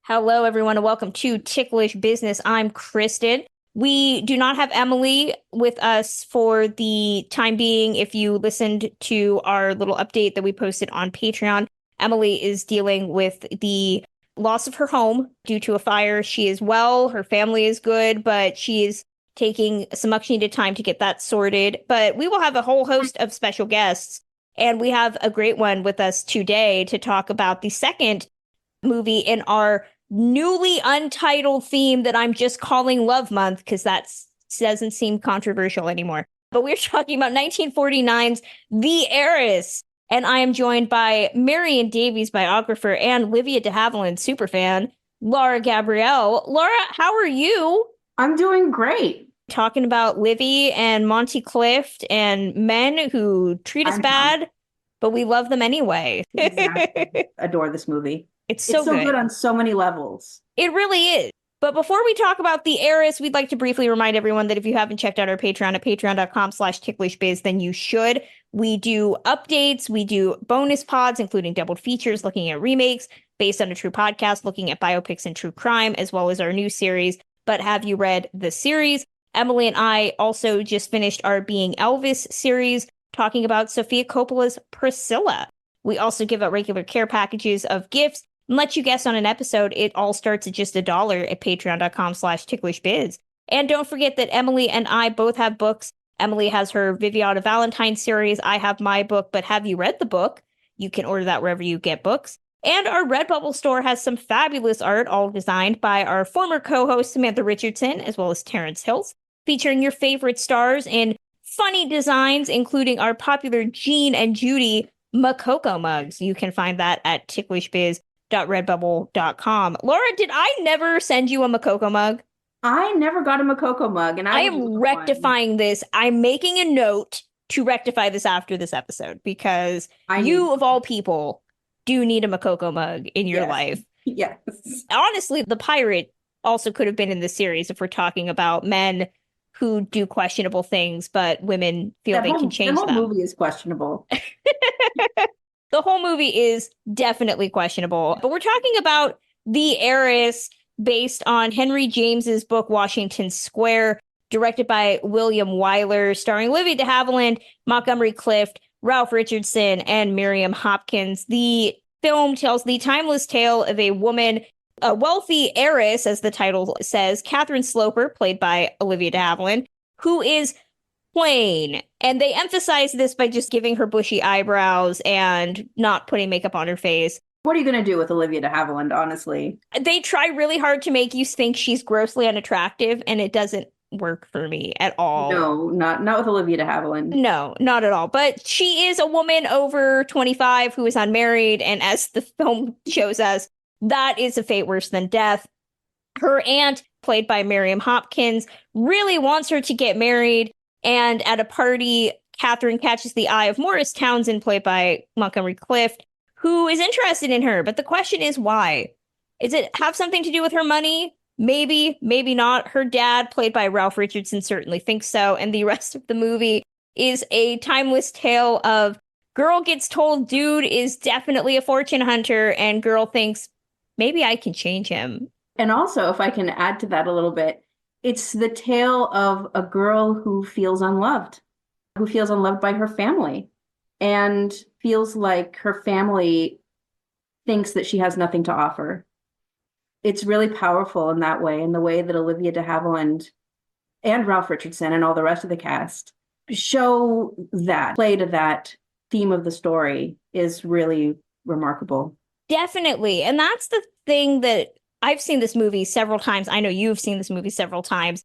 Hello, everyone, and welcome to Ticklish Business. I'm Kristen. We do not have Emily with us for the time being. If you listened to our little update that we posted on Patreon, Emily is dealing with the loss of her home due to a fire. She is well, her family is good, but she is taking some much needed time to get that sorted. But we will have a whole host of special guests, and we have a great one with us today to talk about the second movie in our newly untitled theme that I'm just calling Love Month because that doesn't seem controversial anymore. But we're talking about 1949's The Heiress. And I am joined by Marion Davies, biographer, and Livvie de Havilland superfan, Lara Gabrielle. Lara, how are you? I'm doing great. Talking about Livvie and Monty Clift and men who treat us bad, but we love them anyway. Exactly. Adore this movie. It's so good on so many levels. It really is. But before we talk about The Heiress, we'd like to briefly remind everyone that if you haven't checked out our Patreon at patreon.com/ticklishbiz, then you should. We do updates, we do bonus pods, including doubled features looking at remakes based on a true podcast, looking at biopics and true crime, as well as our new series, But Have You Read the Series? Emily and I also just finished our Being Elvis series, talking about Sofia Coppola's Priscilla. We also give out regular care packages of gifts and let you guess on an episode. It all starts at just $1 at patreon.com/ticklishbiz. And don't forget that Emily and I both have books. Emily has her Livvie de Havilland series. I have my book, But Have You Read the Book? You can order that wherever you get books. And our Redbubble store has some fabulous art, all designed by our former co-host Samantha Richardson, as well as Terrence Hills, featuring your favorite stars in funny designs, including our popular Jean and Judy Makoko mugs. You can find that at ticklishbiz.redbubble.com. Laura, did I never send you a Makoko mug? I never got a Makoko mug, and I am rectifying this. I'm making a note to rectify this after this episode because you, of all people, do need a Makoko mug in your life. Yes. Honestly, the pirate also could have been in the series if we're talking about men who do questionable things, but women feel they can change them. The whole movie is questionable. The whole movie is definitely questionable. But we're talking about The Heiress, based on Henry James's book, Washington Square, directed by William Wyler, starring Olivia de Havilland, Montgomery Clift, Ralph Richardson, and Miriam Hopkins. The film tells the timeless tale of a woman, a wealthy heiress, as the title says, Catherine Sloper, played by Olivia de Havilland, who is plain. And they emphasize this by just giving her bushy eyebrows and not putting makeup on her face. What are you going to do with Olivia de Havilland, honestly? They try really hard to make you think she's grossly unattractive, and it doesn't work for me at all. No, not with Olivia de Havilland. No, not at all. But she is a woman over 25 who is unmarried, and as the film shows us, that is a fate worse than death. Her aunt, played by Miriam Hopkins, really wants her to get married, and at a party, Catherine catches the eye of Morris Townsend, played by Montgomery Clift, who is interested in her. But the question is why? Does it have something to do with her money? Maybe, maybe not. Her dad, played by Ralph Richardson, certainly thinks so. And the rest of the movie is a timeless tale of girl gets told dude is definitely a fortune hunter, and girl thinks, maybe I can change him. And also, if I can add to that a little bit, it's the tale of a girl who feels unloved by her family, and feels like her family thinks that she has nothing to offer. It's really powerful in that way, in the way that Olivia de Havilland and Ralph Richardson and all the rest of the cast show that, play to that theme of the story is really remarkable. Definitely. And that's the thing that I've seen this movie several times. I know you've seen this movie several times.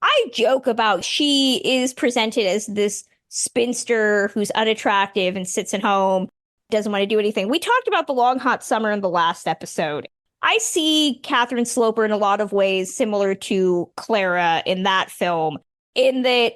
I joke about she is presented as this spinster who's unattractive and sits at home, doesn't want to do anything. We talked about The Long Hot Summer in the last episode. I see Catherine Sloper in a lot of ways similar to Clara in that film, in that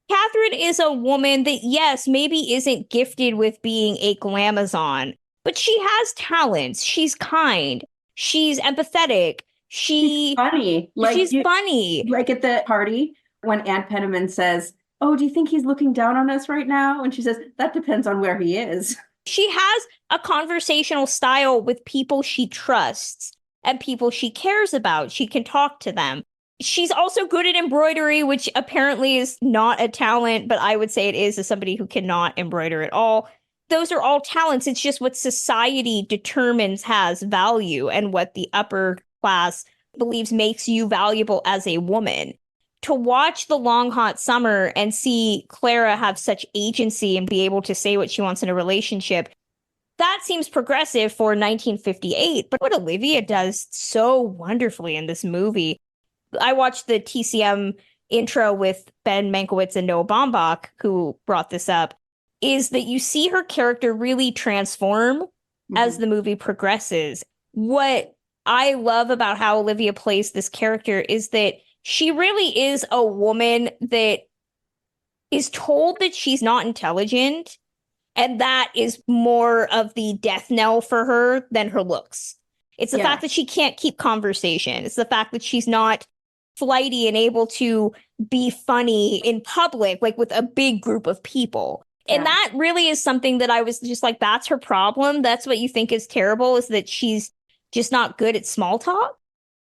Catherine is a woman that, yes, maybe isn't gifted with being a glamazon, but she has talents. She's kind. She's empathetic. She's funny. She's funny. Like at the party when Aunt Penniman says, "Oh, do you think he's looking down on us right now?" And she says, "That depends on where he is." She has a conversational style with people she trusts. and people she cares about. She can talk to them. She's also good at embroidery, which apparently is not a talent, but I would say it is as somebody who cannot embroider at all. Those are all talents. It's just what society determines has value and what the upper class believes makes you valuable as a woman. To watch The Long Hot Summer and see Clara have such agency and be able to say what she wants in a relationship, that seems progressive for 1958. But what Olivia does so wonderfully in this movie, I watched the TCM intro with Ben Mankiewicz and Noah Baumbach, who brought this up, is that you see her character really transform as the movie progresses. What I love about how Olivia plays this character is that she really is a woman that is told that she's not intelligent, and that is more of the death knell for her than her looks. It's the fact that she can't keep conversation. It's the fact that she's not flighty and able to be funny in public, like with a big group of people. And that really is something that I was just like, that's her problem. That's what you think is terrible, is that she's just not good at small talk.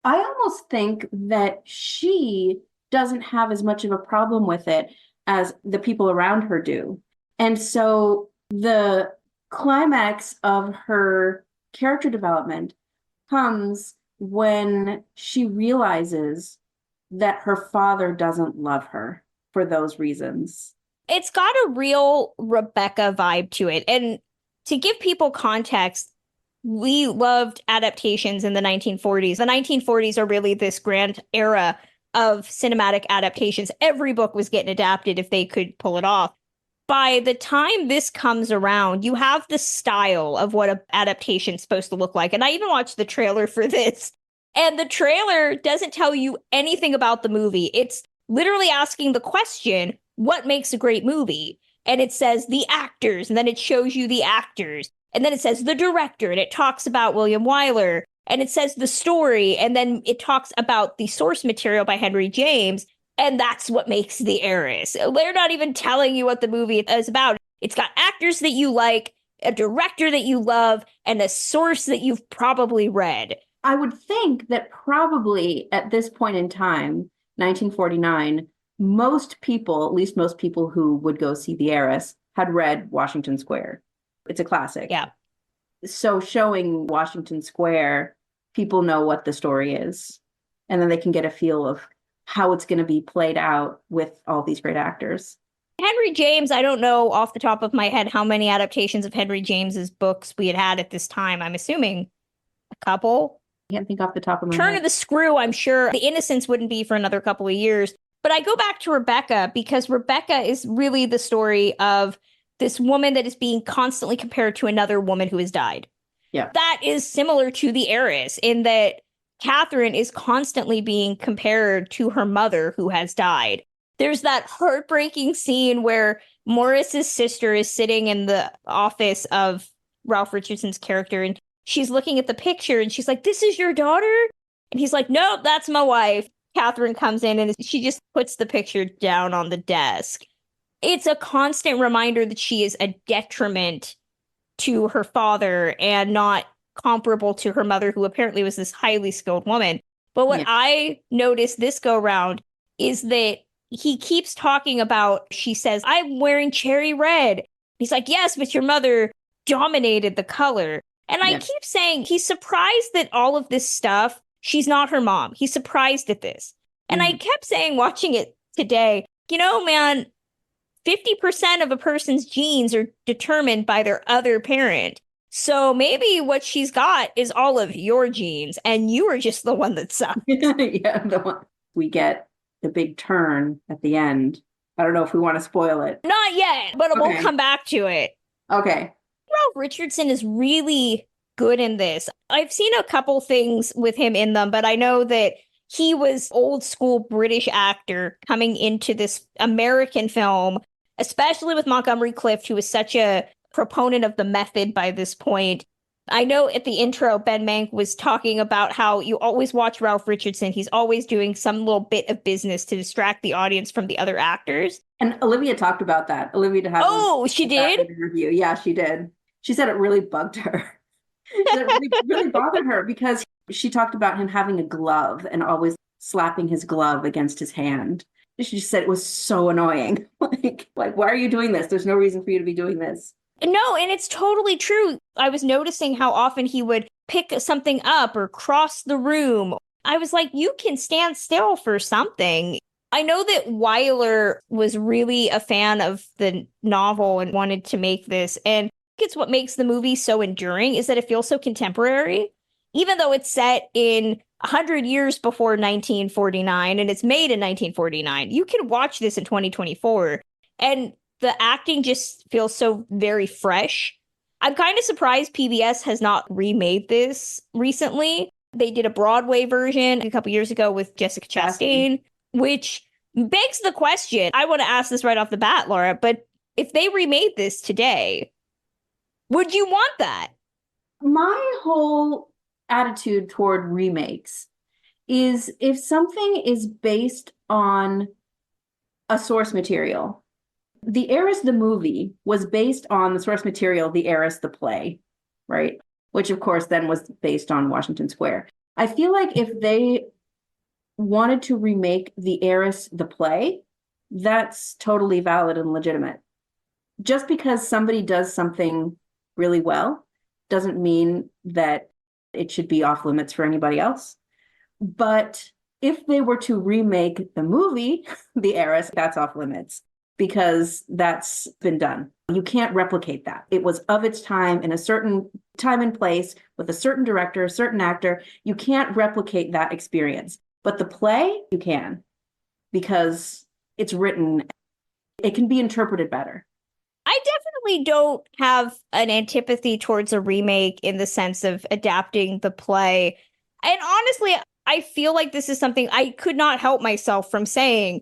I almost think that she doesn't have as much of a problem with it as the people around her do. And so the climax of her character development comes when she realizes that her father doesn't love her for those reasons. It's got a real Rebecca vibe to it. And to give people context, we loved adaptations in the 1940s. The 1940s are really this grand era of cinematic adaptations. Every book was getting adapted if they could pull it off. By the time this comes around, you have the style of what an adaptation is supposed to look like. And I even watched the trailer for this. And the trailer doesn't tell you anything about the movie. It's literally asking the question, what makes a great movie? And it says the actors, and then it shows you the actors. And then it says the director, and it talks about William Wyler. And it says the story, and then it talks about the source material by Henry James. And that's what makes The Heiress. They're not even telling you what the movie is about. It's got actors that you like, a director that you love, and a source that you've probably read. I would think that probably at this point in time, 1949, most people, at least most people who would go see The Heiress, had read Washington Square. It's a classic. Yeah. So showing Washington Square, people know what the story is. And then they can get a feel of how it's going to be played out with all these great actors. Henry James, I don't know off the top of my head how many adaptations of Henry James's books we had at this time. I'm assuming a couple. I can't think off the top of my head. Turn of the Screw, I'm sure. The Innocents wouldn't be for another couple of years. But I go back to Rebecca because Rebecca is really the story of this woman that is being constantly compared to another woman who has died. Yeah. That is similar to The Heiress in that Catherine is constantly being compared to her mother who has died. There's that heartbreaking scene where Morris's sister is sitting in the office of Ralph Richardson's character, and she's looking at the picture, and she's like, "This is your daughter?" And he's like, "Nope, that's my wife." Catherine comes in, and she just puts the picture down on the desk. It's a constant reminder that she is a detriment to her father and not comparable to her mother, who apparently was this highly skilled woman. But what I noticed this go round is that he keeps talking about, she says, "I'm wearing cherry red." He's like, "Yes, but your mother dominated the color." And I keep saying he's surprised that all of this stuff, she's not her mom. He's surprised at this. And I kept saying, watching it today, you know, man, 50% of a person's genes are determined by their other parent. So maybe what she's got is all of your genes, and you are just the one that sucks. Yeah, the one. We get the big turn at the end. I don't know if we want to spoil it. Not yet, but we'll come back to it. Okay. Ralph Richardson is really good in this. I've seen a couple things with him in them, but I know that he was old school British actor coming into this American film, especially with Montgomery Clift, who was such a proponent of the method by this point. I know at the intro, Ben Mank was talking about how you always watch Ralph Richardson. He's always doing some little bit of business to distract the audience from the other actors. And Olivia talked about that. Olivia de Havilland. Oh, she did? Review. Yeah, she did. She said it really bugged her. It really bothered her because She talked about him having a glove and always slapping his glove against his hand. She just said it was so annoying. Like, why are you doing this? There's no reason for you to be doing this. No, and it's totally true. I was noticing how often he would pick something up or cross the room. I was like, you can stand still for something. I know that Wyler was really a fan of the novel and wanted to make this. And it's what makes the movie so enduring is that it feels so contemporary. Even though it's set in 100 years before 1949 and it's made in 1949, you can watch this in 2024 and the acting just feels so very fresh. I'm kind of surprised PBS has not remade this recently. They did a Broadway version a couple years ago with Jessica Chastain, which begs the question. I want to ask this right off the bat, Laura, but if they remade this today, would you want that? My whole attitude toward remakes is if something is based on a source material. The Heiress, the movie, was based on the source material, The Heiress, the play, right? Which, of course, then was based on Washington Square. I feel like if they wanted to remake The Heiress, the play, that's totally valid and legitimate. Just because somebody does something really well doesn't mean that it should be off limits for anybody else. But if they were to remake the movie, The Heiress, that's off limits because that's been done. You can't replicate that. It was of its time in a certain time and place with a certain director, a certain actor. You can't replicate that experience. But the play, you can, because it's written, it can be interpreted better. I definitely don't have an antipathy towards a remake in the sense of adapting the play. And honestly, I feel like this is something I could not help myself from saying.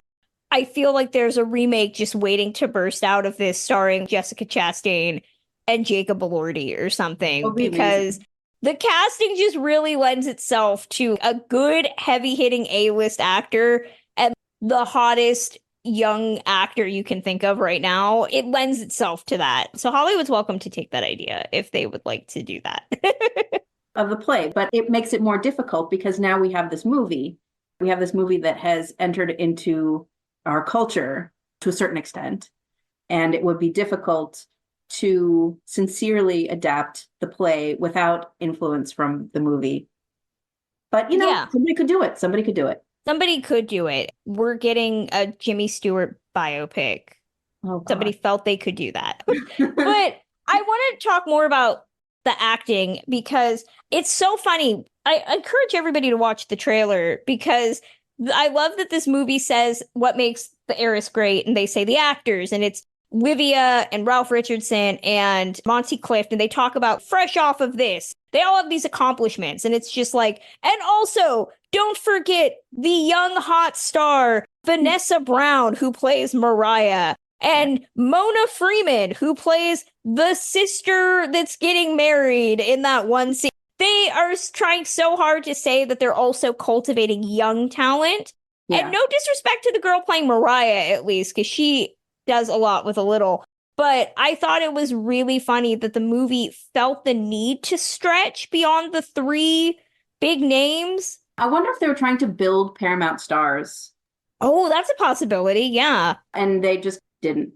I feel like there's a remake just waiting to burst out of this starring Jessica Chastain and Jacob Elordi or something because the casting just really lends itself to a good heavy-hitting A-list actor and the hottest young actor you can think of right now. It lends itself to that. So Hollywood's welcome to take that idea if they would like to do that. Of the play, but it makes it more difficult because now we have this movie. We have this movie that has entered into our culture to a certain extent, and it would be difficult to sincerely adapt the play without influence from the movie. But, you know, somebody could do it. Somebody could do it. Somebody could do it. We're getting a Jimmy Stewart biopic. Oh, God. Somebody felt they could do that. But I want to talk more about the acting because it's so funny. I encourage everybody to watch the trailer because I love that this movie says what makes the Heiress great, and they say the actors, and it's Livia and Ralph Richardson and Monty Clift, and they talk about fresh off of this. They all have these accomplishments, and it's just like, and also don't forget the young hot star Vanessa Brown, who plays Mariah, and Mona Freeman, who plays the sister that's getting married in that one scene. They are trying so hard to say that they're also cultivating young talent. Yeah. And no disrespect to the girl playing Mariah, at least, because she does a lot with a little. But I thought it was really funny that the movie felt the need to stretch beyond the three big names. I wonder if they were trying to build Paramount stars. Oh, that's a possibility, yeah. And they just didn't.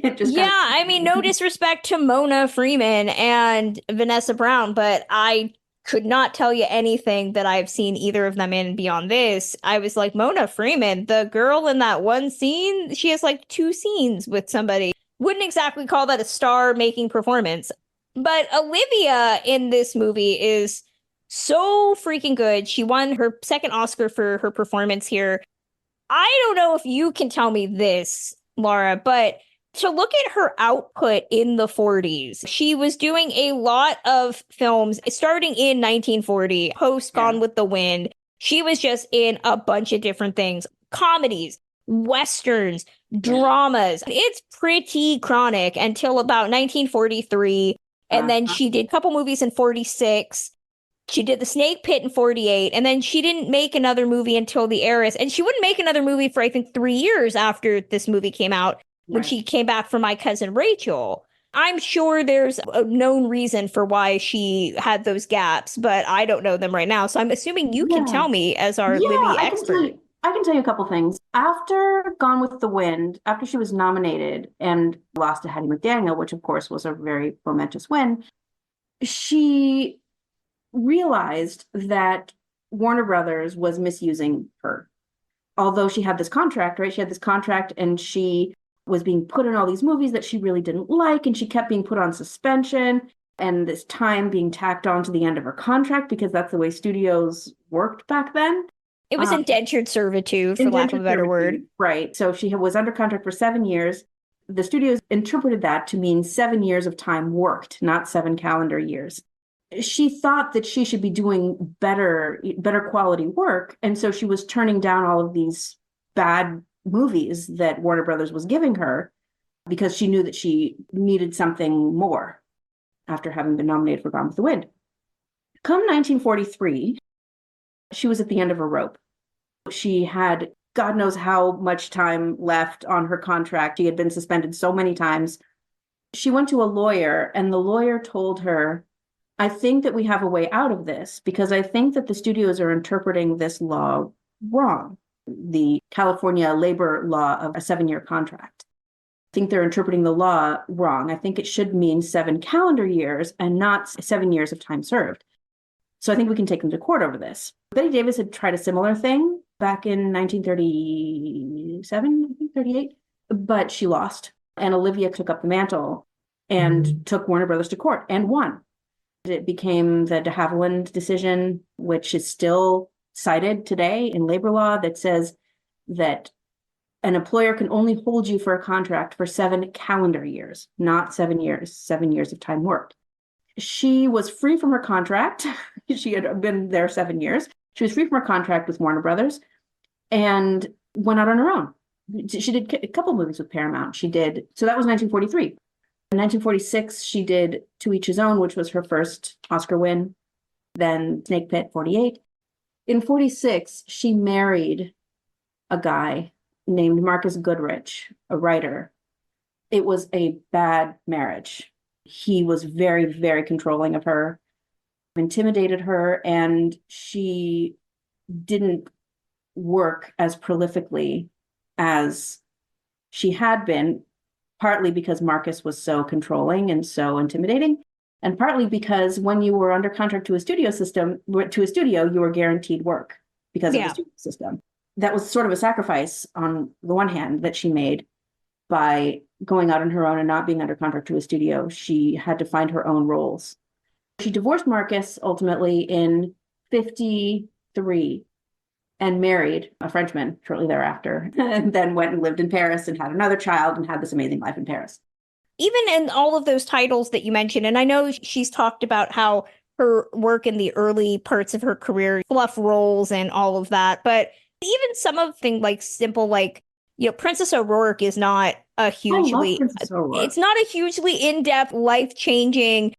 I mean, no disrespect to Mona Freeman and Vanessa Brown, but I could not tell you anything that I've seen either of them in beyond this. I was like, Mona Freeman, the girl in that one scene, she has like 2 scenes with somebody. Wouldn't exactly call that a star-making performance. But Olivia in this movie is so freaking good. She won her second Oscar for her performance here. I don't know if you can tell me this, Laura, but to look at her output in the 40s, she was doing a lot of films starting in 1940, post Gone with the Wind. She was just in a bunch of different things, comedies, westerns, dramas. It's pretty chronic until about 1943. And then she did a couple movies in 46. She did The Snake Pit in 48. And then she didn't make another movie until The Heiress. And she wouldn't make another movie for, I think, 3 years after this movie came out. When she came back for My Cousin Rachel. I'm sure there's a known reason for why she had those gaps, but I don't know them right now. So I'm assuming you can Yeah. tell me as our Yeah, Livvie I can tell expert. you. I can tell you a couple things. After Gone with the Wind, after she was nominated and lost to Hattie McDaniel, which of course was a very momentous win, she realized that Warner Brothers was misusing her. Although she had this contract, right? She had this contract and she was being put in all these movies that she really didn't like, and she kept being put on suspension and this time being tacked on to the end of her contract because that's the way studios worked back then. It was indentured servitude, for lack of a Indentured better servitude, word. right. So she was under contract for 7 years. The studios interpreted that to mean 7 years of time worked, not 7 calendar years. She thought that she should be doing better quality work. And so she was turning down all of these bad movies that Warner Brothers was giving her because she knew that she needed something more after having been nominated for Gone with the Wind. Come 1943, she was at the end of her rope. She had God knows how much time left on her contract. She had been suspended so many times. She went to a lawyer, and the lawyer told her, I think that we have a way out of this because I think that the studios are interpreting this law wrong. The California labor law of a 7-year contract. I think they're interpreting the law wrong. I think it should mean 7 calendar years and not 7 years of time served. So I think we can take them to court over this. Bette Davis had tried a similar thing back in 1937, I think 38, but she lost. And Olivia took up the mantle and took Warner Brothers to court and won. It became the de Havilland decision, which is still cited today in labor law, that says that an employer can only hold you for a contract for 7 calendar years, not 7 years, 7 years of time worked. She was free from her contract. She had been there 7 years. She was free from her contract with Warner Brothers and went out on her own. She did a couple movies with Paramount. So that was 1943. In 1946, she did To Each His Own, which was her first Oscar win. Then Snake Pit, 48. In 46, she married a guy named Marcus Goodrich, a writer. It was a bad marriage. He was very, very controlling of her, intimidated her, and she didn't work as prolifically as she had been, partly because Marcus was so controlling and so intimidating, and partly because when you were under contract to a studio, you were guaranteed work because of the studio system. That was sort of a sacrifice on the one hand that she made by going out on her own and not being under contract to a studio. She had to find her own roles. She divorced Marcus ultimately in 53 and married a Frenchman shortly thereafter, and then went and lived in Paris and had another child and had this amazing life in Paris. Even in all of those titles that you mentioned, and I know she's talked about how her work in the early parts of her career, fluff roles and all of that, but even some of things like simple, like, Princess O'Rourke is not a hugely, it's not a hugely in-depth, life-changing,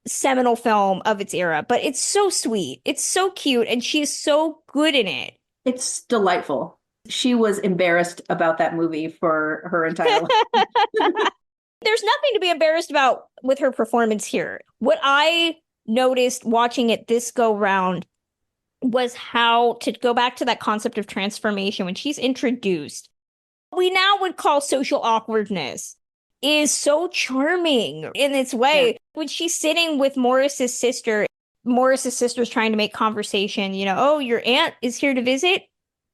seminal film of its era, but it's so sweet. It's so cute, and she is so good in it. It's delightful. She was embarrassed about that movie for her entire life. There's nothing to be embarrassed about with her performance here. What I noticed watching it this go round was how, to go back to that concept of transformation, when she's introduced, we now would call social awkwardness, is so charming in its way. Yeah. When she's sitting with Morris's sister's trying to make conversation, oh, your aunt is here to visit?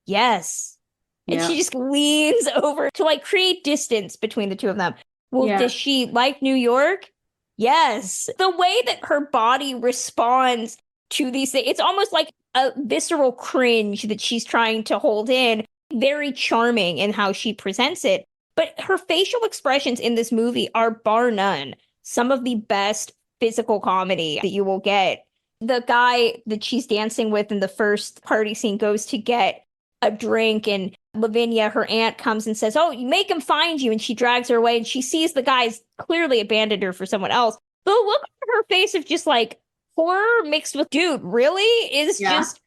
Yes. And she just leans over to like create distance between the two of them. Well, does she like New York? Yes. The way that her body responds to these things, it's almost like a visceral cringe that she's trying to hold in. Very charming in how she presents it. But her facial expressions in this movie are, bar none, some of the best physical comedy that you will get. The guy that she's dancing with in the first party scene goes to get a drink, and Lavinia, her aunt, comes and says, oh, you make him find you, and she drags her away, and she sees the guy's clearly abandoned her for someone else. The look on her face of just like horror mixed with, dude, really, is just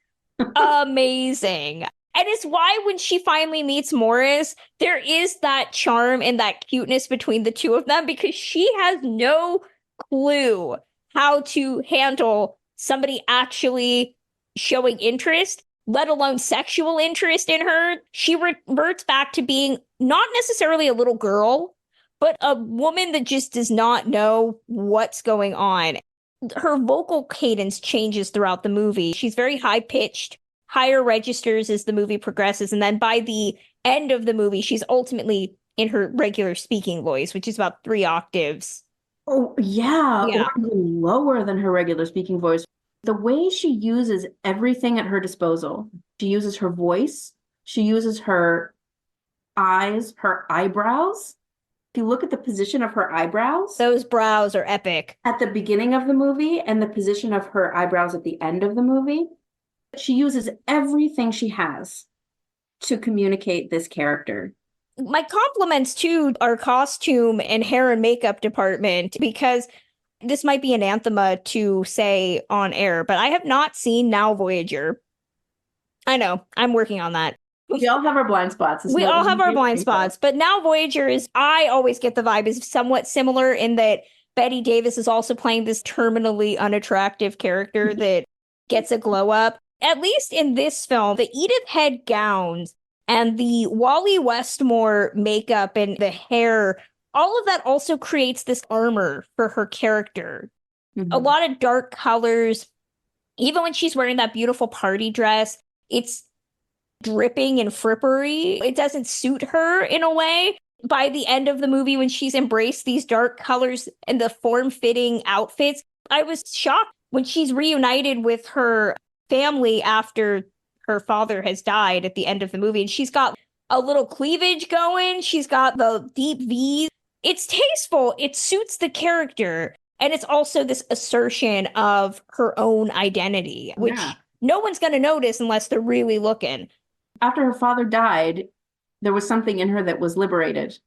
amazing. And it's why when she finally meets Morris, there is that charm and that cuteness between the two of them because she has no clue how to handle somebody actually showing interest, let alone sexual interest in her. She reverts back to being not necessarily a little girl, but a woman that just does not know what's going on. Her vocal cadence changes throughout the movie. She's very high pitched, higher registers as the movie progresses. And then by the end of the movie, she's ultimately in her regular speaking voice, which is about 3 octaves. Oh, yeah, Yeah. or even lower than her regular speaking voice. The way she uses everything at her disposal, she uses her voice, she uses her eyes, her eyebrows. If you look at the position of her eyebrows, Those brows are epic. at the beginning of the movie and the position of her eyebrows at the end of the movie, she uses everything she has to communicate this character. My compliments to our costume and hair and makeup department, because this might be an anathema to say on air, but I have not seen Now Voyager. I know, I'm working on that. We all have our blind spots. We all have our blind spots, but Now Voyager is, I always get the vibe, is somewhat similar in that Bette Davis is also playing this terminally unattractive character that gets a glow up. At least in this film, the Edith Head gowns and the Wally Westmore makeup and the hair, all of that also creates this armor for her character. Mm-hmm. A lot of dark colors. Even when she's wearing that beautiful party dress, it's dripping and frippery. It doesn't suit her in a way. By the end of the movie, when she's embraced these dark colors and the form-fitting outfits, I was shocked when she's reunited with her family after her father has died at the end of the movie. And she's got a little cleavage going. She's got the deep V's. It's tasteful. It suits the character. And it's also this assertion of her own identity, which no one's going to notice unless they're really looking. After her father died, there was something in her that was liberated.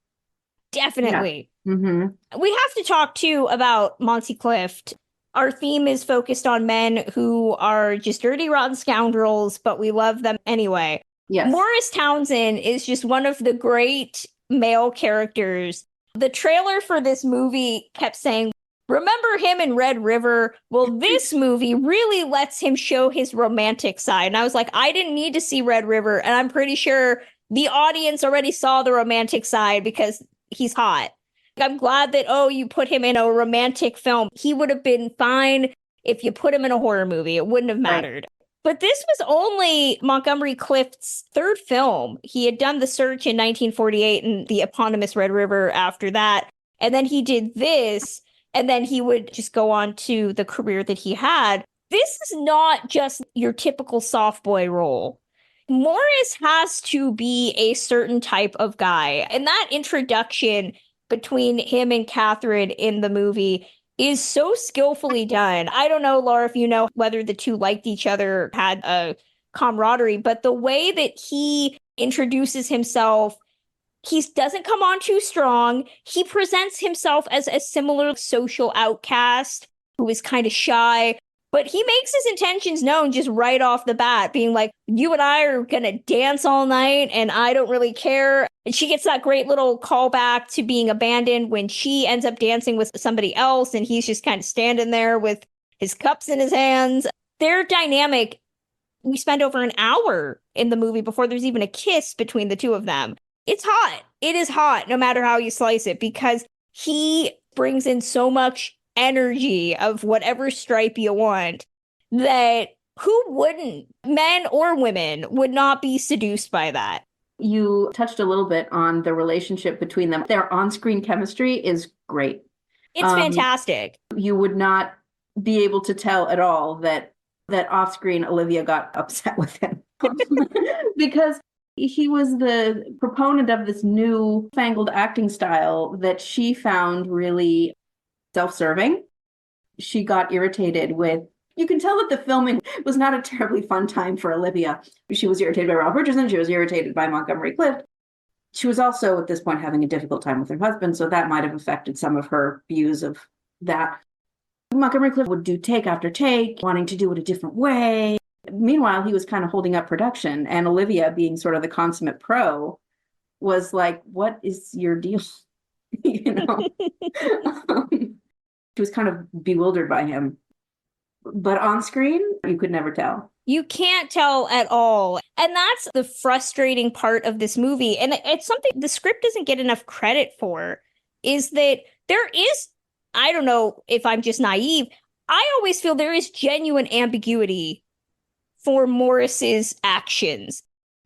Definitely. Yeah. Mm-hmm. We have to talk, too, about Montgomery Clift. Our theme is focused on men who are just dirty, rotten scoundrels, but we love them anyway. Yes. Morris Townsend is just one of the great male characters. The trailer for this movie kept saying, remember him in Red River? Well, this movie really lets him show his romantic side. And I was like, I didn't need to see Red River. And I'm pretty sure the audience already saw the romantic side because he's hot. I'm glad that, you put him in a romantic film. He would have been fine if you put him in a horror movie. It wouldn't have mattered. Right. But this was only Montgomery Clift's 3rd film. He had done The Search in 1948 and the eponymous Red River after that. And then he did this, and then he would just go on to the career that he had. This is not just your typical soft boy role. Morris has to be a certain type of guy. And that introduction between him and Catherine in the movie is so skillfully done. I don't know, Laura, if you know whether the two liked each other, had a camaraderie, but the way that he introduces himself, he doesn't come on too strong. He presents himself as a similar social outcast who is kind of shy, but he makes his intentions known just right off the bat, being like, you and I are going to dance all night and I don't really care. And she gets that great little callback to being abandoned when she ends up dancing with somebody else and he's just kind of standing there with his cups in his hands. Their dynamic, we spend over an hour in the movie before there's even a kiss between the two of them. It's hot. It is hot, no matter how you slice it, because he brings in so much energy of whatever stripe you want that who wouldn't, men or women, would not be seduced by that. You touched a little bit on the relationship between them. Their on-screen chemistry is great. It's fantastic. You would not be able to tell at all that off-screen Olivia got upset with him because he was the proponent of this new fangled acting style that she found really self-serving. She got irritated with, you can tell that the filming was not a terribly fun time for Olivia. She was irritated by Ralph Richardson. She was irritated by Montgomery Clift. She was also at this point having a difficult time with her husband, so that might have affected some of her views of that. Montgomery Clift would do take after take, wanting to do it a different way. Meanwhile, he was kind of holding up production, and Olivia, being sort of the consummate pro, was like, what is your deal? You know, she was kind of bewildered by him. But on screen, you could never tell. You can't tell at all. And that's the frustrating part of this movie. And it's something the script doesn't get enough credit for, is that there is, I don't know if I'm just naive, I always feel there is genuine ambiguity for Morris's actions.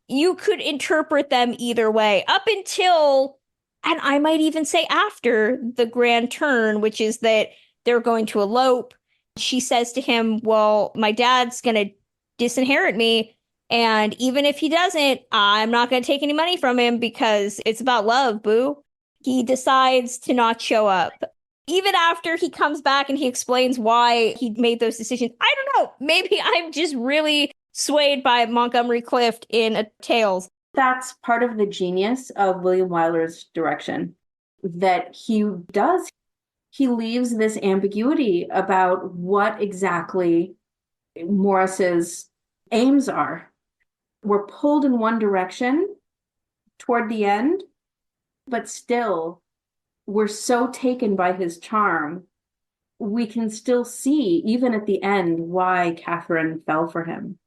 You could interpret them either way up until, and I might even say after the grand turn, which is that they're going to elope. She says to him, well, my dad's going to disinherit me. And even if he doesn't, I'm not going to take any money from him because it's about love, boo. He decides to not show up. Even after he comes back and he explains why he made those decisions. I don't know. Maybe I'm just really swayed by Montgomery Clift in Tales. That's part of the genius of William Wyler's direction, that he does. He leaves this ambiguity about what exactly Morris's aims are. We're pulled in one direction toward the end, but still we're so taken by his charm, we can still see, even at the end, why Catherine fell for him.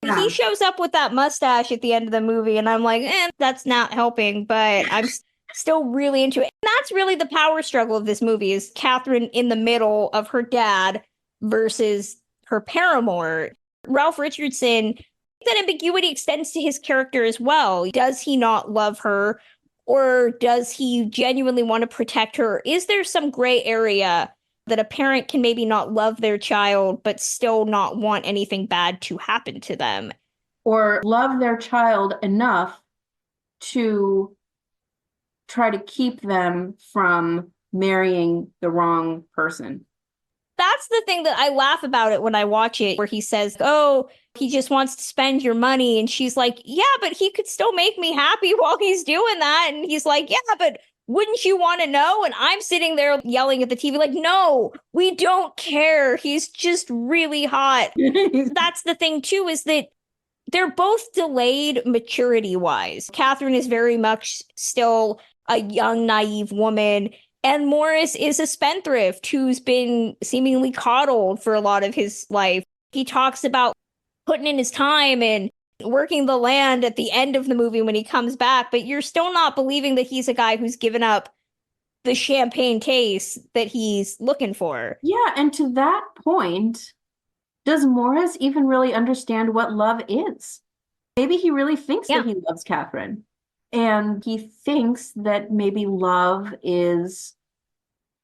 Yeah. He shows up with that mustache at the end of the movie, and I'm like, that's not helping, but I'm still really into it. And that's really the power struggle of this movie, is Catherine in the middle of her dad versus her paramour. Ralph Richardson, that ambiguity extends to his character as well. Does he not love her, or does he genuinely want to protect her? Is there some gray area that a parent can maybe not love their child, but still not want anything bad to happen to them? Or love their child enough to try to keep them from marrying the wrong person. That's the thing that I laugh about it when I watch it, where he says, oh, he just wants to spend your money. And she's like, yeah, but he could still make me happy while he's doing that. And he's like, yeah, but wouldn't you want to know? And I'm sitting there yelling at the TV like, no, we don't care. He's just really hot. That's the thing, too, is that they're both delayed maturity-wise. Catherine is very much still a young, naive woman. And Morris is a spendthrift who's been seemingly coddled for a lot of his life. He talks about putting in his time and working the land at the end of the movie when he comes back, but you're still not believing that he's a guy who's given up the champagne taste that he's looking for. Yeah, and to that point, does Morris even really understand what love is? Maybe he really thinks that he loves Catherine. And he thinks that maybe love is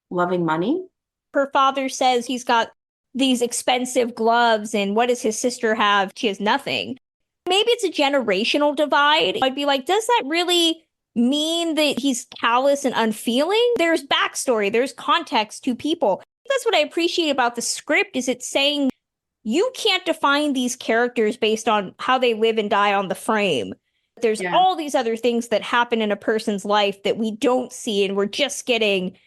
loving money. Her father says he's got these expensive gloves, and what does his sister have? She has nothing. Maybe it's a generational divide. I'd be like, does that really mean that he's callous and unfeeling? There's backstory, there's context to people. That's what I appreciate about the script, is it's saying you can't define these characters based on how they live and die on the frame. There's all these other things that happen in a person's life that we don't see, and we're just getting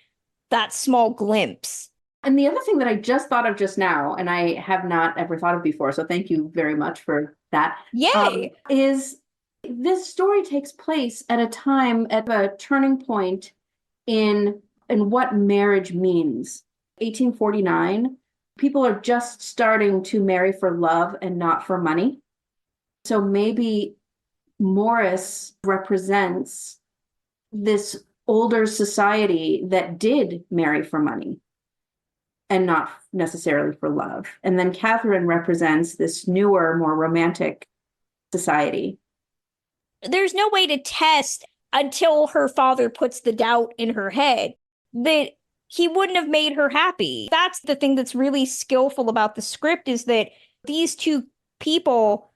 that small glimpse. And the other thing that I just thought of just now, and I have not ever thought of before, so thank you very much for that. Yay! Is this story takes place at a time, at a turning point in what marriage means. 1849, people are just starting to marry for love and not for money. So maybe Morris represents this older society that did marry for money and not necessarily for love. And then Catherine represents this newer, more romantic society. There's no way to test until her father puts the doubt in her head that he wouldn't have made her happy. That's the thing that's really skillful about the script, is that these two people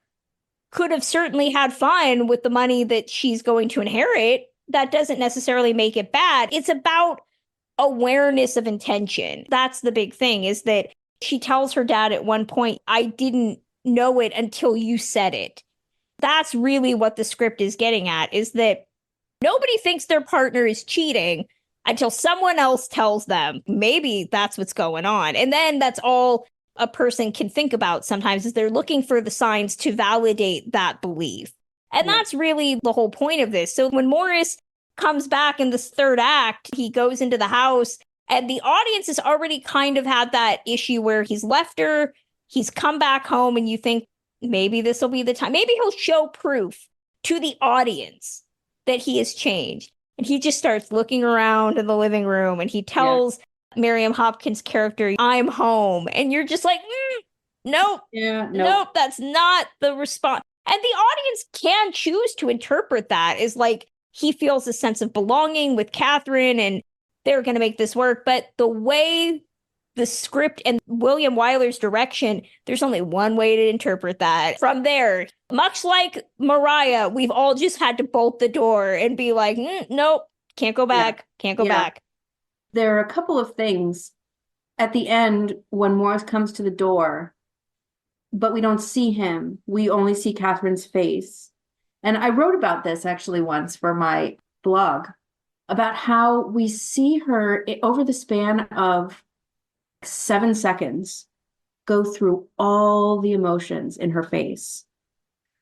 could have certainly had fun with the money that she's going to inherit. That doesn't necessarily make it bad. It's about awareness of intention. That's the big thing, is that she tells her dad at one point, I didn't know it until you said it. That's really what the script is getting at, is that nobody thinks their partner is cheating until someone else tells them. Maybe that's what's going on. And then that's all a person can think about sometimes is they're looking for the signs to validate that belief. And that's really the whole point of this. So when Morris comes back in this third act, he goes into the house and the audience has already kind of had that issue where he's left her, he's come back home, and you think maybe this will be the time. Maybe he'll show proof to the audience that he has changed. And he just starts looking around in the living room and he tells Miriam Hopkins' character, I'm home. And you're just like, nope, nope, that's not the response. And the audience can choose to interpret that as like he feels a sense of belonging with Catherine and they're going to make this work. But the way the script and William Wyler's direction, there's only one way to interpret that. From there, much like Mariah, we've all just had to bolt the door and be like, nope, can't go back, can't go back. There are a couple of things at the end when Morris comes to the door, but we don't see him. We only see Catherine's face. And I wrote about this actually once for my blog about how we see her over the span of 7 seconds go through all the emotions in her face.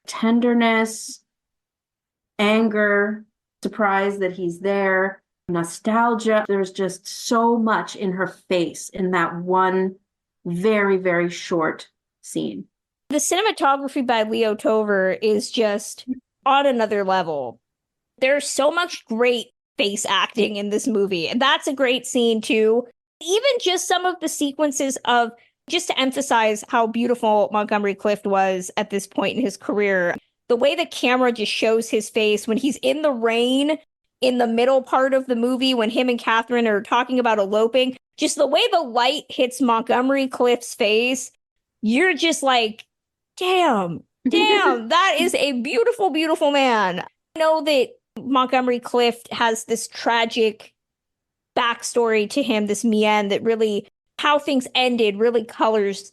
Tenderness, anger, surprise that he's there, nostalgia. There's just so much in her face in that one very, very short scene. The cinematography by Leo Tover is just on another level. There's so much great face acting in this movie, and that's a great scene too. Even just some of the sequences of, just to emphasize how beautiful Montgomery Clift was at this point in his career, the way the camera just shows his face when he's in the rain in the middle part of the movie, when him and Catherine are talking about eloping, just the way the light hits Montgomery Clift's face, you're just like, damn, that is a beautiful, beautiful man. I know that Montgomery Clift has this tragic backstory to him, this mien that really, how things ended really colors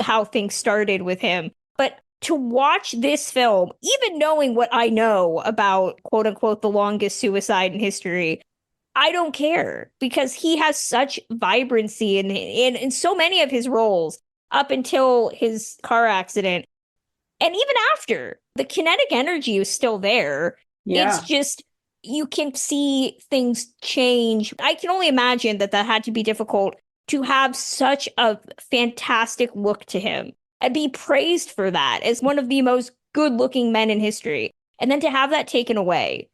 how things started with him. But to watch this film, even knowing what I know about quote unquote the longest suicide in history, I don't care because he has such vibrancy in so many of his roles up until his car accident. And even after, the kinetic energy is still there. It's just, you can see things change. I can only imagine that had to be difficult to have such a fantastic look to him and be praised for that as one of the most good-looking men in history. And then to have that taken away.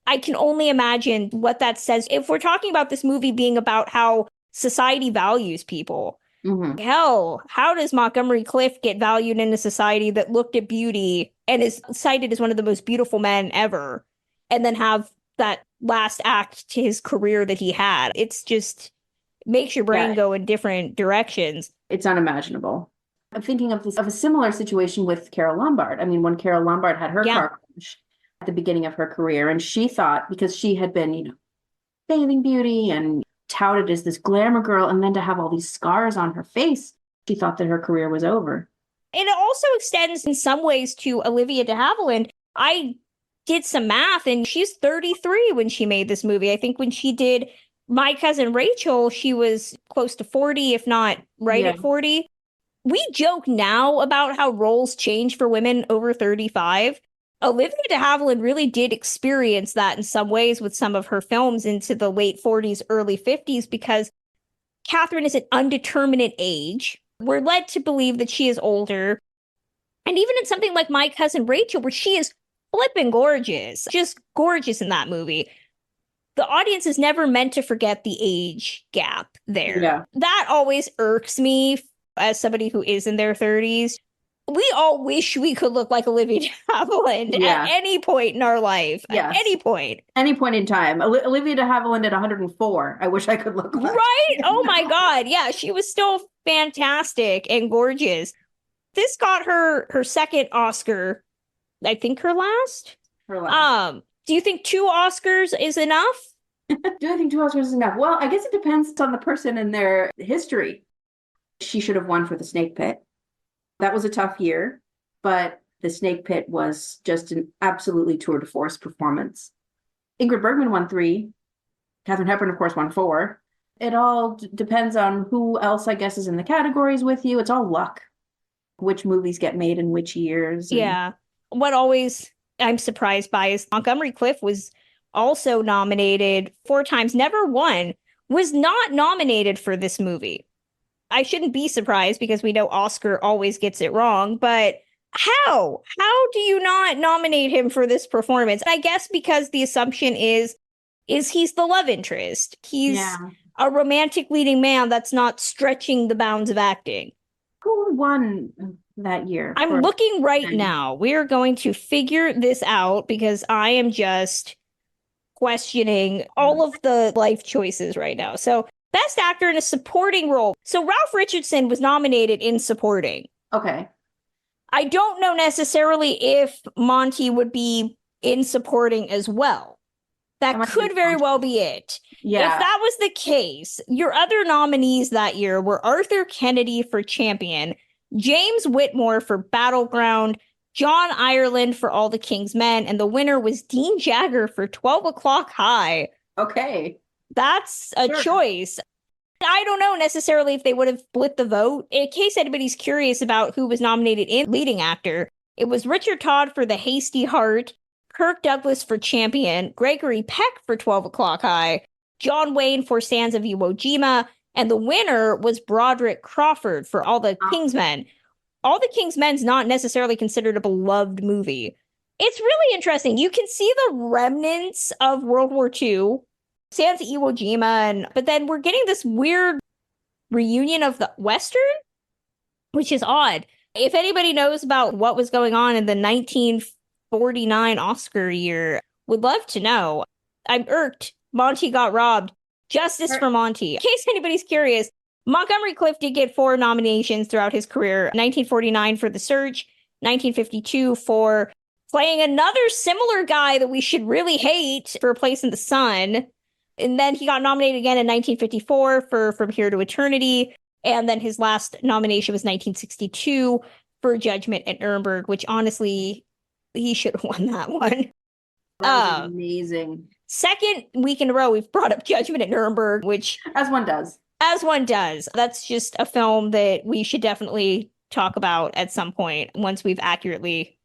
I can only imagine what that says. If we're talking about this movie being about how society values people, hell, how does Montgomery Clift get valued in a society that looked at beauty and is cited as one of the most beautiful men ever, and then have that last act to his career that he had? It's just makes your brain go in different directions. It's unimaginable. I'm thinking of a similar situation with Carole Lombard. I mean, when Carole Lombard had her car crash at the beginning of her career, and she thought, because she had been, bathing beauty and touted as this glamour girl, and then to have all these scars on her face, she thought that her career was over. And it also extends in some ways to Olivia de Havilland. I did some math, and she's 33 when she made this movie. I think when she did My Cousin Rachel, she was close to 40, if not at 40. We joke now about how roles change for women over 35. Olivia de Havilland really did experience that in some ways with some of her films into the late 40s, early 50s, because Catherine is an undeterminate age. We're led to believe that she is older. And even in something like My Cousin Rachel, where she is flipping gorgeous, just gorgeous in that movie, the audience is never meant to forget the age gap there. Yeah. That always irks me as somebody who is in their 30s. We all wish we could look like Olivia de Havilland at any point in our life. At any point. Any point in time. Olivia de Havilland at 104. I wish I could look like. Right? Oh my God. Yeah, she was still fantastic and gorgeous. This got her second Oscar. I think her last. Do you think 2 Oscars is enough? Do I think 2 Oscars is enough? Well, I guess it depends on the person and their history. She should have won for The Snake Pit. That was a tough year, but The Snake Pit was just an absolutely tour de force performance. Ingrid Bergman won 3. Katharine Hepburn, of course, won 4. It all depends on who else, I guess, is in the categories with you. It's all luck, which movies get made in which years. Yeah. What always I'm surprised by is Montgomery Clift was also nominated 4 times, never won, was not nominated for this movie. I shouldn't be surprised because we know Oscar always gets it wrong, but how? How do you not nominate him for this performance? I guess because the assumption is he's the love interest. He's a romantic leading man that's not stretching the bounds of acting. Who won that year? I'm looking right now. We're going to figure this out because I am just questioning all of the life choices right now. So, Best Actor in a Supporting Role. So, Ralph Richardson was nominated in Supporting. Okay. I don't know necessarily if Monty would be in Supporting as well. That could very well be it. Yeah. If that was the case, your other nominees that year were Arthur Kennedy for Champion, James Whitmore for Battleground, John Ireland for All the King's Men, and the winner was Dean Jagger for 12 O'Clock High. Okay. That's a choice. I don't know necessarily if they would have split the vote. In case anybody's curious about who was nominated in leading actor, it was Richard Todd for The Hasty Heart, Kirk Douglas for Champion, Gregory Peck for 12 O'Clock High, John Wayne for Sands of Iwo Jima, and the winner was Broderick Crawford for All the King's Men. All the King's Men's not necessarily considered a beloved movie. It's really interesting. You can see the remnants of World War II, Sands of Iwo Jima, but then we're getting this weird reunion of the Western, which is odd. If anybody knows about what was going on in the 1949 Oscar year, would love to know. I'm irked. Monty got robbed. Justice for Monty. In case anybody's curious, Montgomery Clift did get 4 nominations throughout his career. 1949 for The Search, 1952 for playing another similar guy that we should really hate for A Place in the Sun. And then he got nominated again in 1954 for From Here to Eternity. And then his last nomination was 1962 for Judgment at Nuremberg, which honestly, he should have won that one. That was amazing. Second week in a row, we've brought up Judgment at Nuremberg, which... As one does. As one does. That's just a film that we should definitely talk about at some point once we've accurately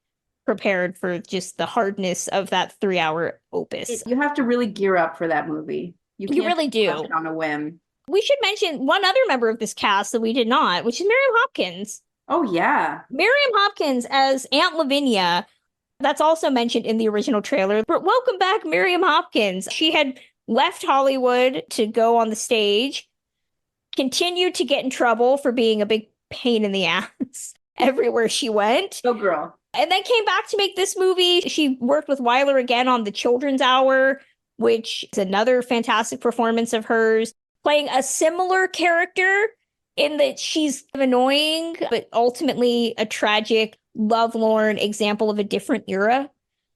prepared for just the hardness of that 3-hour opus. You have to really gear up for that movie. You really do. On a whim. We should mention one other member of this cast that we did not, which is Miriam Hopkins. Oh, yeah. Miriam Hopkins as Aunt Lavinia. That's also mentioned in the original trailer. But welcome back, Miriam Hopkins. She had left Hollywood to go on the stage, continued to get in trouble for being a big pain in the ass everywhere she went. Oh, girl. And then came back to make this movie. She worked with Wyler again on The Children's Hour, which is another fantastic performance of hers, playing a similar character in that she's annoying, but ultimately a tragic, lovelorn example of a different era.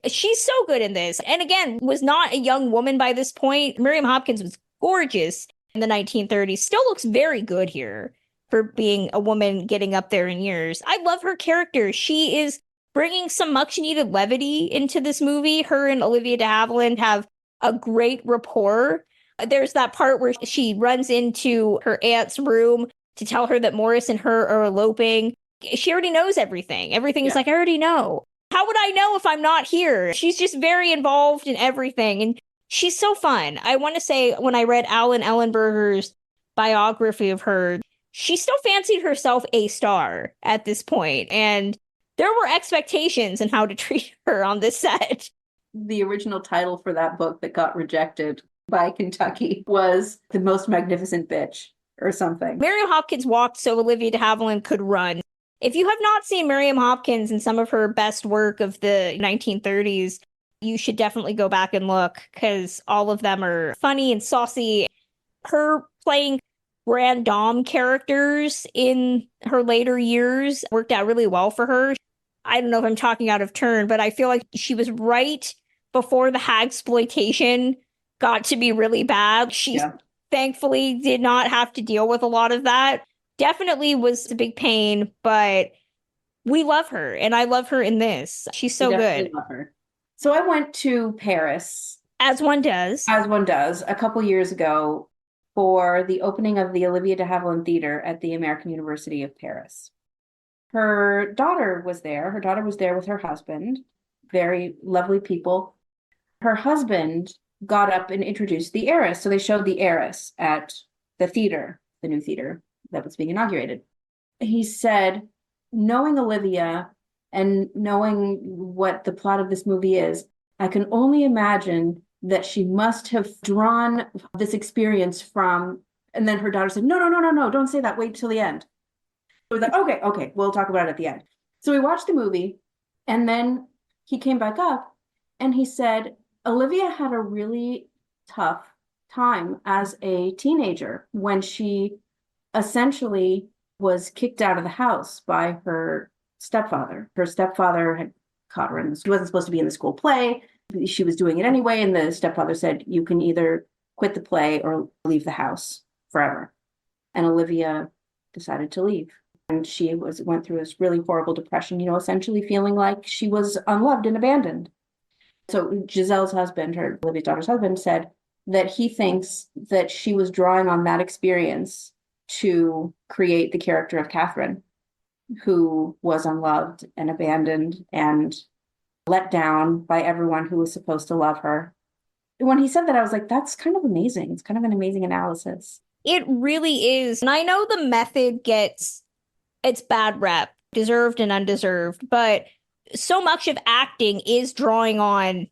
She's so good in this. And again, was not a young woman by this point. Miriam Hopkins was gorgeous in the 1930s. Still looks very good here for being a woman getting up there in years. I love her character. She is bringing some much needed levity into this movie. Her and Olivia de Havilland have a great rapport. There's that part where she runs into her aunt's room to tell her that Morris and her are eloping. She already knows everything. Everything is like, I already know. How would I know if I'm not here? She's just very involved in everything. And she's so fun. I want to say when I read Alan Ellenberger's biography of her, she still fancied herself a star at this point. And there were expectations in how to treat her on this set. The original title for that book that got rejected by Kentucky was The Most Magnificent Bitch or something. Miriam Hopkins walked so Olivia de Havilland could run. If you have not seen Miriam Hopkins and some of her best work of the 1930s, you should definitely go back and look because all of them are funny and saucy. Her playing grand dame characters in her later years worked out really well for her. I don't know if I'm talking out of turn, but I feel like she was right before the hagsploitation got to be really bad. She thankfully did not have to deal with a lot of that. Definitely was a big pain, but we love her, and I love her in this. She's so good. Love her. So I went to Paris. As one does. As one does, a couple years ago. for the opening of the Olivia de Havilland Theater at the American University of Paris. Her daughter was there. Her daughter was there with her husband, very lovely people. Her husband got up and introduced the Heiress. So they showed the Heiress at the theater, the new theater that was being inaugurated. He said, knowing Olivia and knowing what the plot of this movie is, I can only imagine that she must have drawn this experience from, and then her daughter said, no, don't say that, wait till the end. It was like, okay, we'll talk about it at the end. So we watched the movie, and then he came back up and he said, Olivia had a really tough time as a teenager when she essentially was kicked out of the house by her stepfather. Her stepfather had caught her in, she wasn't supposed to be in the school play. She was doing it anyway, and the stepfather said, you can either quit the play or leave the house forever. And Olivia decided to leave. And she went through this really horrible depression, essentially feeling like she was unloved and abandoned. So Giselle's husband, Olivia's daughter's husband, said that he thinks that she was drawing on that experience to create the character of Catherine, who was unloved and abandoned and let down by everyone who was supposed to love her. When he said that, I was like, that's kind of amazing. It's kind of an amazing analysis. It really is. And I know the method gets its bad rep, deserved and undeserved, but so much of acting is drawing on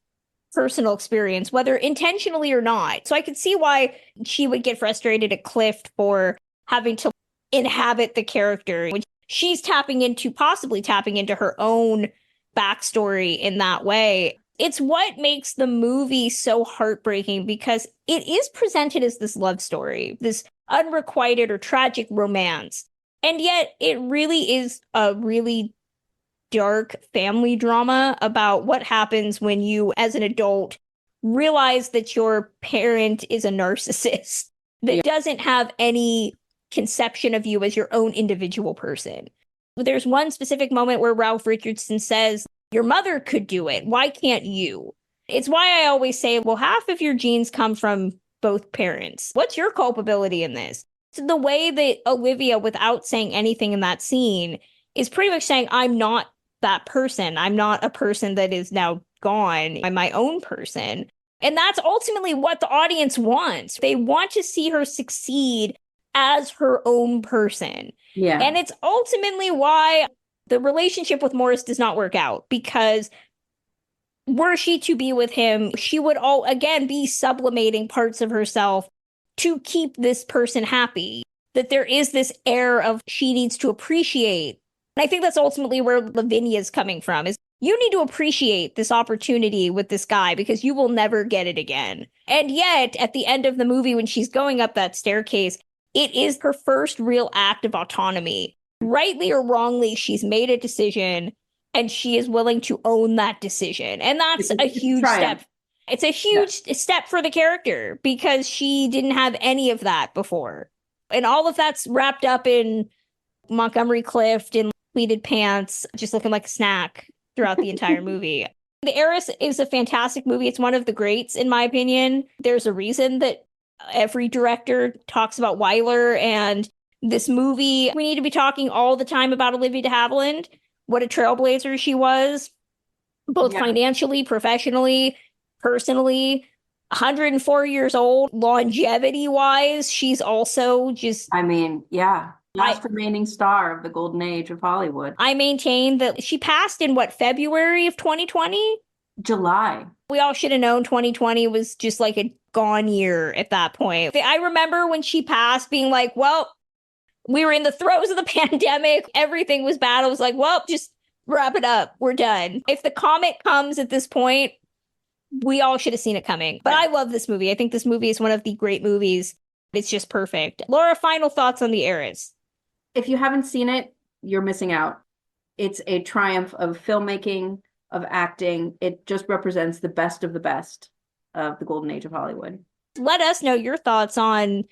personal experience, whether intentionally or not. So I could see why she would get frustrated at Clift for having to inhabit the character, which she's possibly tapping into her own backstory in that way. It's what makes the movie so heartbreaking, because it is presented as this love story, this unrequited or tragic romance. And yet it really is a really dark family drama about what happens when you, as an adult, realize that your parent is a narcissist that doesn't have any conception of you as your own individual person. There's one specific moment where Ralph Richardson says, your mother could do it. Why can't you? It's why I always say, well, half of your genes come from both parents. What's your culpability in this? So the way that Olivia, without saying anything in that scene, is pretty much saying, I'm not that person. I'm not a person that is now gone. I'm my own person. And that's ultimately what the audience wants. They want to see her succeed as her own person. Yeah. And it's ultimately why the relationship with Morris does not work out, because were she to be with him, she would again be sublimating parts of herself to keep this person happy. That there is this air of she needs to appreciate. And I think that's ultimately where Lavinia is coming from, is you need to appreciate this opportunity with this guy because you will never get it again. And yet, at the end of the movie, when she's going up that staircase, it is her first real act of autonomy. Rightly or wrongly, she's made a decision and she is willing to own that decision. And that's a huge step. It's a huge step for the character because she didn't have any of that before. And all of that's wrapped up in Montgomery Clift in pleated pants, just looking like a snack throughout the entire movie. The Heiress is a fantastic movie. It's one of the greats, in my opinion. There's a reason that every director talks about Wyler and this movie. We need to be talking all the time about Olivia de Havilland, what a trailblazer she was, both financially, professionally, personally. 104 years old, longevity-wise, she's also just... last remaining star of the golden age of Hollywood. I maintain that she passed in, February of 2020? July. We all should have known 2020 was just like a gone year at that point. I remember when she passed being like, well, we were in the throes of the pandemic. Everything was bad. I was like, well, just wrap it up. We're done. If the comet comes at this point, we all should have seen it coming. But I love this movie. I think this movie is one of the great movies. It's just perfect. Laura, final thoughts on The Heiress? If you haven't seen it, you're missing out. It's a triumph of filmmaking, of acting. It just represents the best of the golden age of Hollywood. Let us know your thoughts on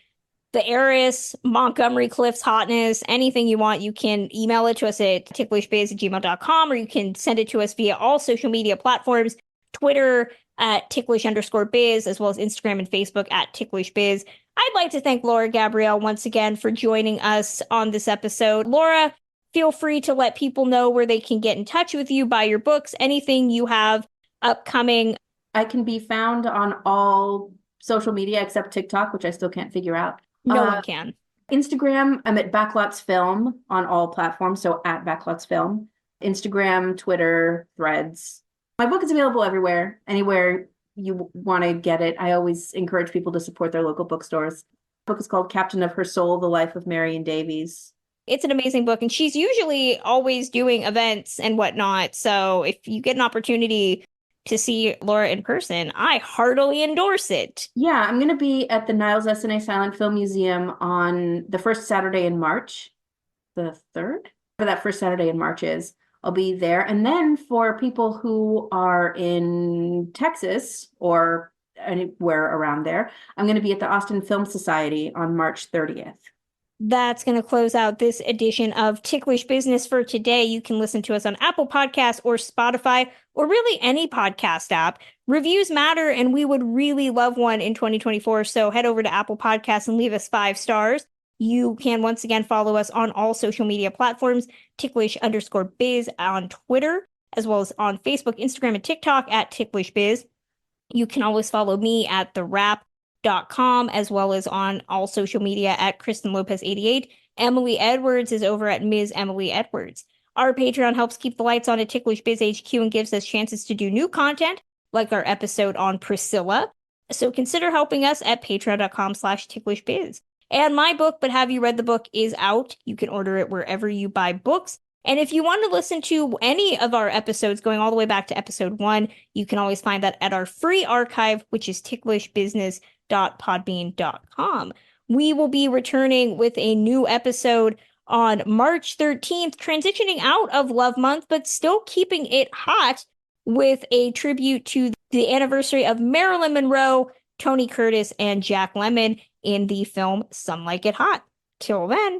The Heiress, Montgomery Clift's hotness, anything you want. You can email it to us at ticklishbiz@gmail.com, or you can send it to us via all social media platforms, Twitter at ticklish_biz, as well as Instagram and Facebook at ticklishbiz. I'd like to thank Lara Gabrielle once again for joining us on this episode. Laura, feel free to let people know where they can get in touch with you, buy your books, anything you have upcoming. I can be found on all social media except TikTok, which I still can't figure out. No one can. Instagram, I'm at Backlots Film on all platforms, so at Backlots Film. Instagram, Twitter, Threads. My book is available everywhere, anywhere you want to get it. I always encourage people to support their local bookstores. The book is called Captain of Her Soul, The Life of Marion Davies. It's an amazing book, and she's usually always doing events and whatnot. So if you get an opportunity to see Laura in person, I heartily endorse it. Yeah, I'm going to be at the Niles S&A Silent Film Museum on the first Saturday in March, the 3rd, whatever that first Saturday in March is. I'll be there. And then for people who are in Texas or anywhere around there, I'm going to be at the Austin Film Society on March 30th. That's going to close out this edition of Ticklish Business for today. You can listen to us on Apple Podcasts or Spotify or really any podcast app. Reviews matter, and we would really love one in 2024. So head over to Apple Podcasts and leave us 5 stars. You can once again follow us on all social media platforms, ticklish_biz on Twitter, as well as on Facebook, Instagram, and TikTok at ticklishbiz. You can always follow me at thewrap.com, as well as on all social media at Kristen Lopez 88. Emily Edwards is over at Ms. Emily Edwards. Our Patreon helps keep the lights on at Ticklish Biz HQ and gives us chances to do new content, like our episode on Priscilla. So consider helping us at patreon.com/ticklishbiz. And my book, But Have You Read the Book, is out. You can order it wherever you buy books. And if you want to listen to any of our episodes going all the way back to episode 1, you can always find that at our free archive, which is ticklishbusiness.podbean.com. We will be returning with a new episode on March 13th, transitioning out of Love Month, but still keeping it hot with a tribute to the anniversary of Marilyn Monroe, Tony Curtis, and Jack Lemmon in the film Some Like It Hot. Till then.